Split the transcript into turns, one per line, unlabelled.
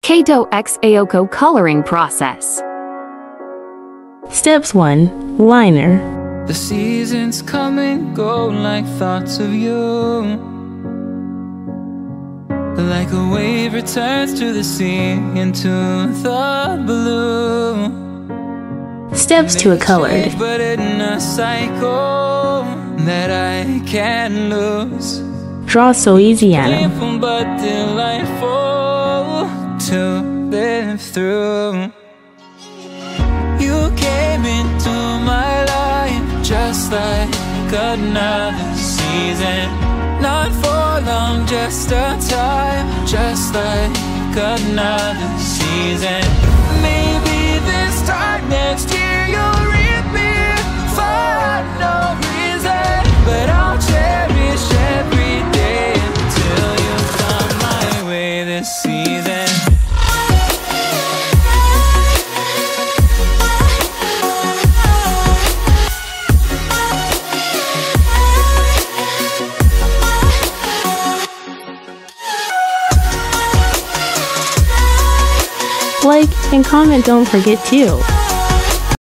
Kaito x Aoko coloring process.
Steps 1. Liner.
The seasons come and go like thoughts of you. Like a wave returns to the sea into the blue.
Steps to a colored.
But in a cycle that I can't lose.
Draw so easy, Anna.
Painful but delightful to live through. You came into my life just like another season. Not for long, just a time, just like another season. Maybe this time next year you'll reappear for no reason. But I'll cherish every day until you come my way this season.
Like and comment, don't forget to.